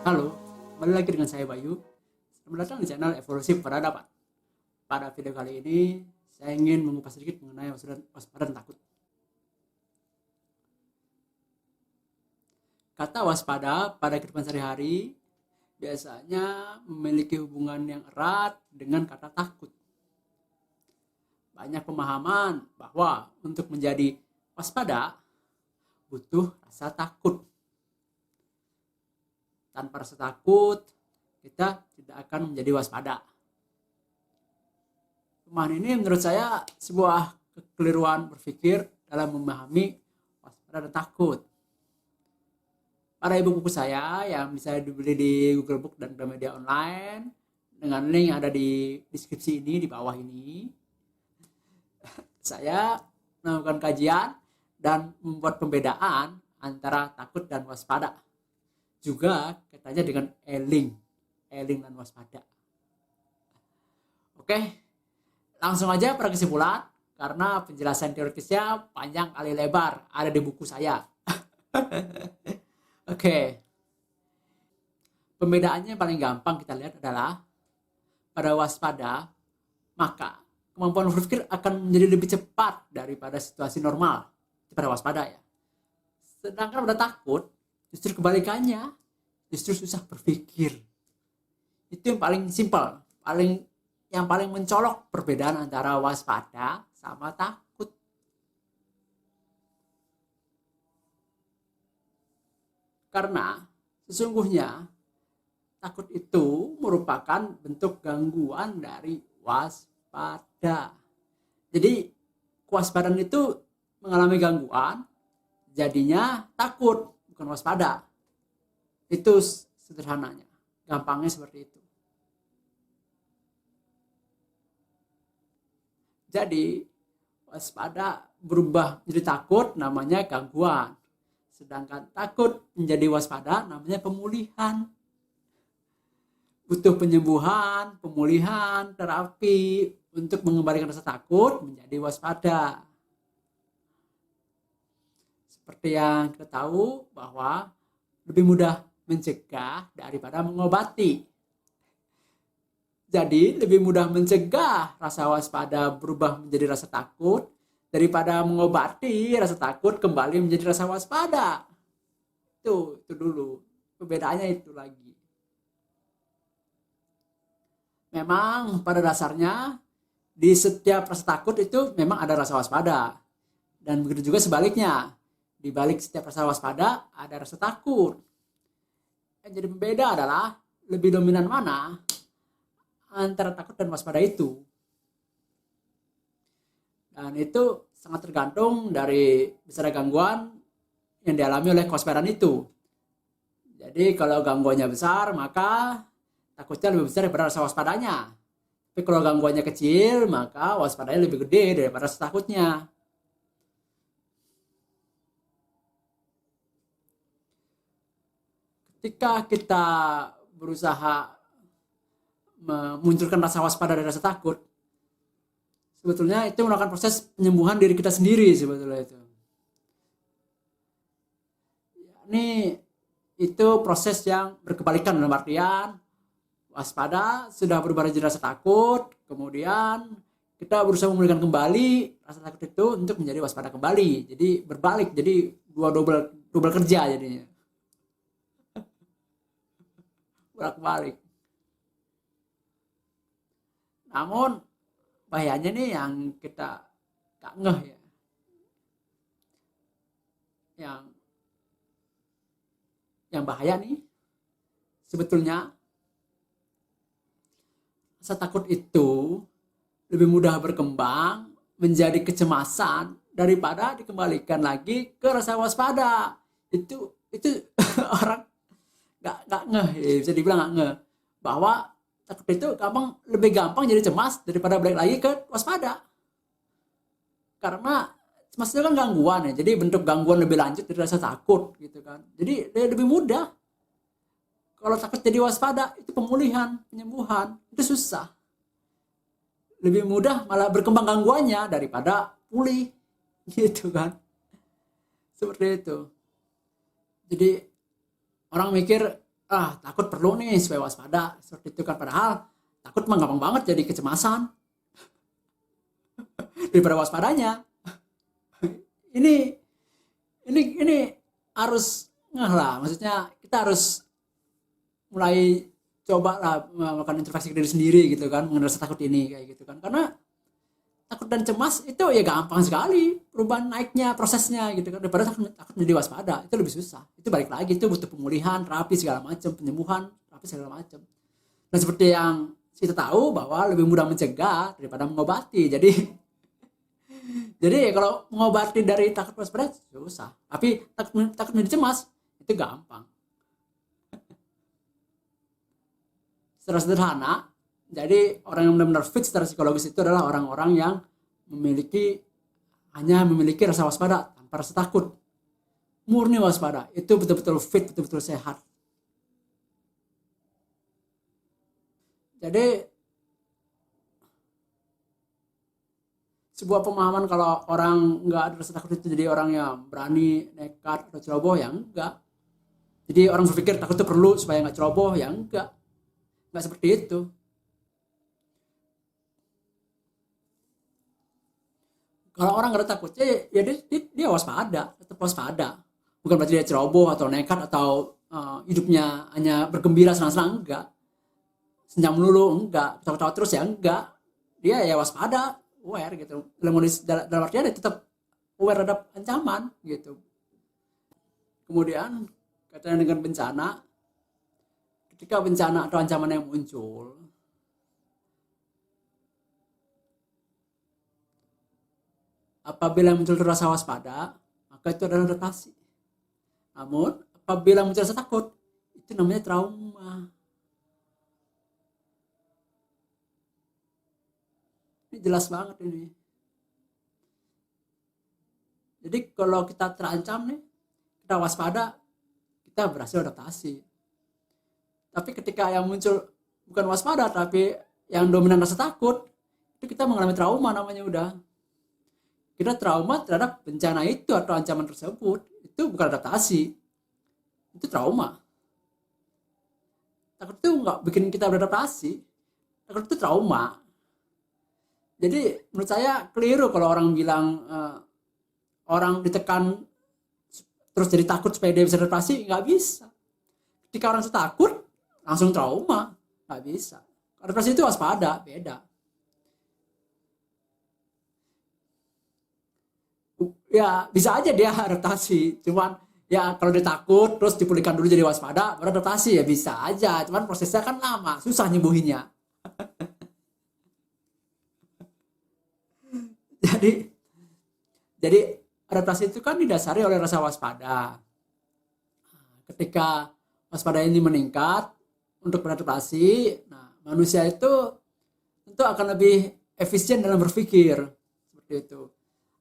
Halo, kembali lagi dengan saya Bayu. Selamat datang di channel Evolusi Peradaban. Pada video kali ini, saya ingin mengupas sedikit mengenai waspada dan takut. Kata waspada pada kehidupan sehari-hari biasanya memiliki hubungan yang erat dengan kata takut. Banyak pemahaman bahwa untuk menjadi waspada butuh rasa takut. Tanpa rasa takut, kita tidak akan menjadi waspada. Pemahaman ini menurut saya sebuah kekeliruan berpikir dalam memahami waspada dan takut. Pada buku saya yang bisa dibeli di Google Book dan Gramedia Online dengan link yang ada di deskripsi ini di bawah ini, saya melakukan kajian dan membuat pembedaan antara takut dan waspada. Juga katanya dengan eling dan waspada. Oke, langsung aja pada kesimpulan, karena penjelasan teoritisnya panjang kali lebar, ada di buku saya. Oke, pembedaannya paling gampang kita lihat adalah pada waspada, maka kemampuan berpikir akan menjadi lebih cepat daripada situasi normal pada waspada ya. Sedangkan pada takut, justru kebalikannya, justru susah berpikir. Itu yang paling simpel, yang paling mencolok perbedaan antara waspada sama takut. Karena sesungguhnya takut itu merupakan bentuk gangguan dari waspada. Jadi kewaspadaan itu mengalami gangguan, jadinya takut, bukan waspada. Itu sederhananya, gampangnya seperti itu. Jadi waspada berubah menjadi takut, namanya gangguan. Sedangkan takut menjadi waspada namanya pemulihan. Butuh penyembuhan, pemulihan, terapi untuk mengembalikan rasa takut menjadi waspada. Seperti yang kita tahu bahwa lebih mudah mencegah daripada mengobati. Jadi lebih mudah mencegah rasa waspada berubah menjadi rasa takut daripada mengobati rasa takut kembali menjadi rasa waspada. Itu dulu. Perbedaannya itu lagi. Memang pada dasarnya di setiap rasa takut itu memang ada rasa waspada. Dan begitu juga sebaliknya. Di balik setiap rasa waspada ada rasa takut. Yang jadi pembeda adalah lebih dominan mana antara takut dan waspada itu. Dan itu sangat tergantung dari besar gangguan yang dialami oleh kewaspadaan itu. Jadi kalau gangguannya besar, maka takutnya lebih besar daripada rasa waspadanya. Tapi kalau gangguannya kecil, maka waspadanya lebih gede daripada rasa takutnya. Ketika kita berusaha memunculkan rasa waspada dan rasa takut, sebetulnya itu merupakan proses penyembuhan diri kita sendiri sebetulnya itu. Ini itu proses yang berkebalikan dalam artian waspada sudah berubah jadi rasa takut, kemudian kita berusaha memulihkan kembali rasa takut itu untuk menjadi waspada kembali. Jadi berbalik, jadi double kerja jadinya. Bolak-balik. Namun bahayanya nih yang kita gak ngeh ya. Yang bahaya nih sebetulnya rasa takut itu lebih mudah berkembang menjadi kecemasan daripada dikembalikan lagi ke rasa waspada. Itu orang gak ngeh ya, bisa dibilang gak ngeh bahwa takut itu lebih gampang jadi cemas daripada balik lagi ke waspada. Karena cemas itu kan gangguan ya, jadi bentuk gangguan lebih lanjut dari rasa takut gitu kan. Jadi lebih mudah. Kalau takut jadi waspada itu pemulihan, penyembuhan itu susah. Lebih mudah malah berkembang gangguannya daripada pulih gitu kan. Seperti itu. Jadi orang mikir takut perlu nih supaya waspada seperti itu kan, padahal takut mah gampang banget jadi kecemasan daripada waspadanya. Ini ini ini harus ngeh lah, maksudnya kita harus mulai coba lah melakukan introspeksi ke diri sendiri gitu kan, mengenai rasa takut ini kayak gitu kan, karena takut dan cemas itu ya gampang sekali perubahan naiknya prosesnya gitu kan, daripada takut menjadi waspada itu lebih susah. Itu balik lagi, itu butuh pemulihan, terapi segala macam, penyembuhan, terapi segala macam. Dan seperti yang kita tahu bahwa lebih mudah mencegah daripada mengobati. Jadi kalau mengobati dari takut waspada susah, tapi takut menjadi cemas itu gampang. Secara sederhana, jadi orang yang benar-benar fit secara psikologis itu adalah orang-orang yang hanya memiliki rasa waspada tanpa rasa takut. Murni waspada, itu betul-betul fit, betul-betul sehat. Jadi sebuah pemahaman kalau orang nggak ada rasa takut itu jadi orang yang berani, nekat, atau ceroboh, ya enggak. Jadi orang berpikir takut itu perlu supaya nggak ceroboh, ya enggak seperti itu. Kalau orang nggak ada takutnya ya dia waspada, tetap waspada. Bukan berarti dia ceroboh atau nekat atau hidupnya hanya bergembira senang-senang, enggak. Senyum dulu, enggak. Ketawa-ketawa terus, ya enggak. Dia ya waspada, aware gitu. Dalam artian dia tetap aware terhadap ancaman gitu. Kemudian kaitannya dengan bencana, ketika bencana atau ancaman yang muncul, apabila muncul rasa waspada, maka itu adalah adaptasi. Namun, apabila muncul rasa takut, itu namanya trauma. Ini jelas banget ini. Jadi kalau kita terancam nih, kita waspada, kita berhasil adaptasi. Tapi ketika yang muncul bukan waspada, tapi yang dominan rasa takut, itu kita mengalami trauma namanya udah. Kita trauma terhadap bencana itu atau ancaman tersebut. Itu bukan adaptasi. Itu trauma. Takut itu nggak bikin kita beradaptasi. Takut itu trauma. Jadi menurut saya keliru kalau orang bilang orang ditekan terus jadi takut supaya dia bisa adaptasi. Nggak bisa. Ketika orang takut, langsung trauma, nggak bisa. Adaptasi itu waspada, beda. Ya bisa aja dia adaptasi, cuman ya kalau dia takut terus dipulihkan dulu jadi waspada baru adaptasi, ya bisa aja, cuman prosesnya kan lama, susah nyembuhinnya. jadi jadi adaptasi itu kan didasari oleh rasa waspada. Ketika waspada ini meningkat untuk beradaptasi, nah manusia itu tentu akan lebih efisien dalam berpikir seperti itu.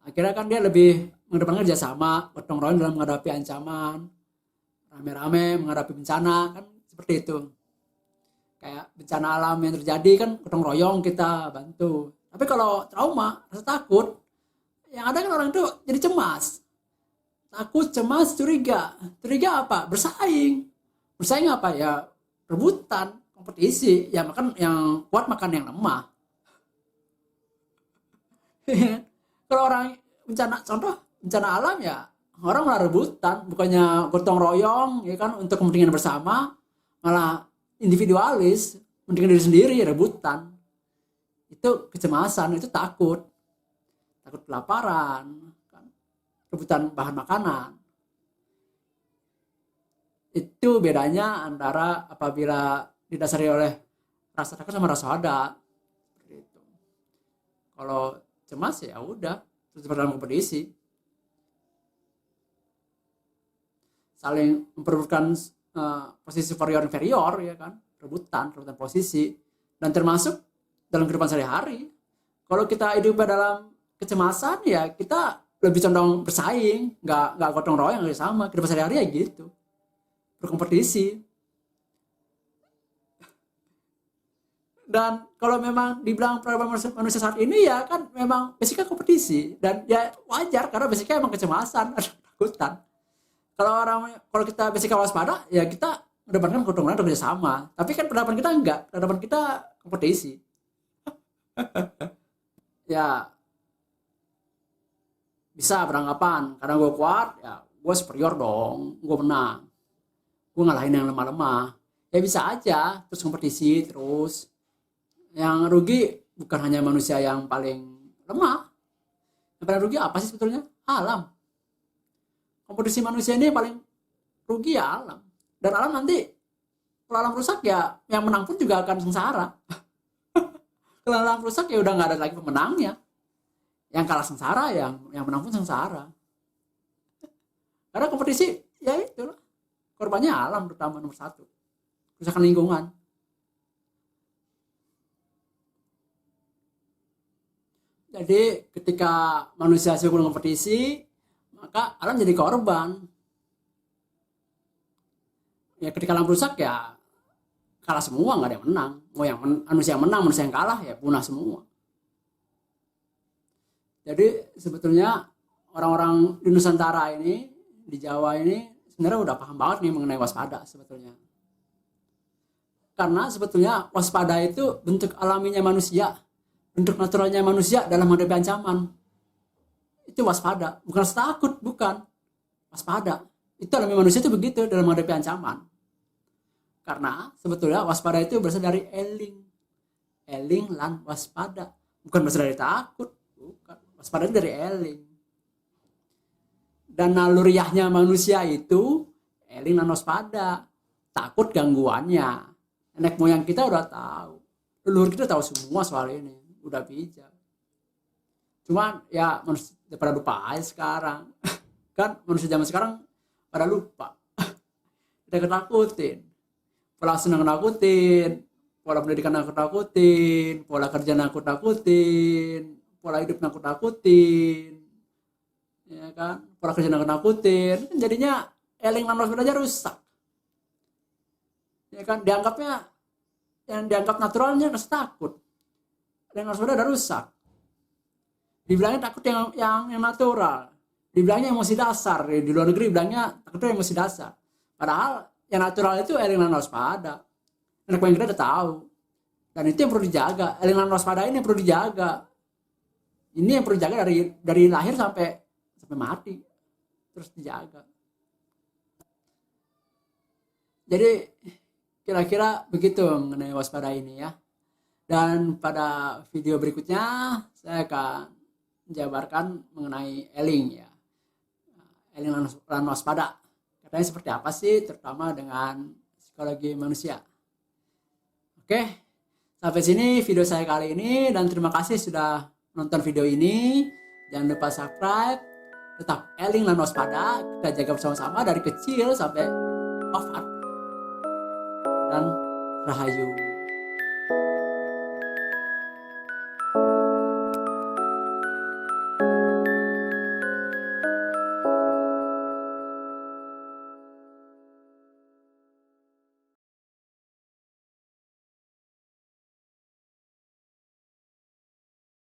Akhirnya kan dia lebih mengedepankan kerjasama, gotong royong dalam menghadapi ancaman, rame-rame menghadapi bencana, kan seperti itu. Kayak bencana alam yang terjadi kan gotong royong kita bantu. Tapi kalau trauma, rasa takut, yang ada kan orang itu jadi cemas. Takut, cemas, curiga. Curiga apa? Bersaing. Bersaing apa? Ya rebutan, kompetisi. Ya makan yang kuat, makan yang lemah. Kalau orang contoh bencana alam, ya orang malah rebutan, bukannya gotong royong ya kan untuk kepentingan bersama, malah individualis, kepentingan diri sendiri, rebutan. Itu kecemasan, itu takut kelaparan, kan? Rebutan bahan makanan. Itu bedanya antara apabila didasari oleh rasa takut sama rasa waspada. Gitu. Kalau cemas ya udah terus dalam kompetisi, saling memperebutkan posisi superior inferior ya kan, rebutan posisi, dan termasuk dalam kehidupan sehari-hari. Kalau kita hidup dalam kecemasan ya kita lebih condong bersaing, nggak gotong royong sama. Kehidupan sehari-hari ya gitu, berkompetisi. Dan kalau memang dibilang peradaban manusia saat ini ya kan memang basicnya kompetisi, dan ya wajar karena basicnya emang kecemasan, ada takutan. Kalau kita basicnya waspada ya kita mengedepankan gotong royong dan kerjasama. Tapi kan pendapat kita enggak, pendapat kita kompetisi. Ya bisa beranggapan karena gue kuat, ya gue superior dong, gue menang, gue ngalahin yang lemah-lemah. Ya bisa aja terus kompetisi terus. Yang rugi bukan hanya manusia yang paling lemah. Yang paling rugi apa sih sebetulnya? Alam. Kompetisi manusia ini paling rugi ya alam. Dan alam nanti kalau alam rusak ya yang menang pun juga akan sengsara. Kalau alam rusak ya udah nggak ada lagi pemenangnya. Yang kalah sengsara, yang menang pun sengsara. Karena kompetisi ya itulah korbannya alam, terutama nomor satu, kerusakan lingkungan. Jadi ketika manusia sibuk kompetisi, maka alam jadi korban. Ya ketika alam rusak ya kalah semua, nggak ada yang menang. Mau yang manusia yang menang, manusia yang kalah ya punah semua. Jadi sebetulnya orang-orang di Nusantara ini, di Jawa ini sebenarnya udah paham banget nih mengenai waspada sebetulnya. Karena sebetulnya waspada itu bentuk alaminya manusia, bentuk naturalnya manusia dalam menghadapi ancaman. Itu waspada, bukan rasa takut, bukan. Waspada. Itu alami manusia itu begitu dalam menghadapi ancaman. Karena sebetulnya waspada itu berasal dari eling. Eling lan waspada. Bukan berasal dari takut, bukan. Waspada itu dari eling. Dan naluriahnya manusia itu eling dan waspada. Takut gangguannya. Nenek moyang kita udah tahu. Leluhur kita tahu semua soal ini. Udah bijak. Cuman ya manusia pada lupa aja sekarang. Kan manusia zaman sekarang pada lupa. Kita ketakutin. Pola senang nakutin. Pola pendidikan nakut-nakutin. Pola kerja nakut-nakutin. Pola hidup nakut-nakutin, ya kan, pola kerja nakut-nakutin, kan jadinya eling dan waspada aja rusak, ya kan, dianggapnya yang dianggap naturalnya rasa takut, eling dan waspada udah rusak, dibilangnya takut yang natural, dibilangnya emosi dasar, di luar negeri bilangnya takutnya emosi dasar, padahal yang natural itu eling dan waspada, anak yang kita udah tahu, dan itu yang perlu dijaga, eling dan waspada ini yang perlu dijaga. Ini yang perlu dijaga dari lahir sampai mati, terus dijaga. Jadi kira-kira begitu mengenai waspada ini ya. Dan pada video berikutnya saya akan menjabarkan mengenai eling ya. Eling dan waspada. Katanya seperti apa sih, terutama dengan psikologi manusia. Oke, sampai sini video saya kali ini dan terima kasih sudah nonton video ini. Jangan lupa subscribe, tetap eling dan waspada, kita jaga bersama-sama dari kecil sampai wafat. Dan rahayu.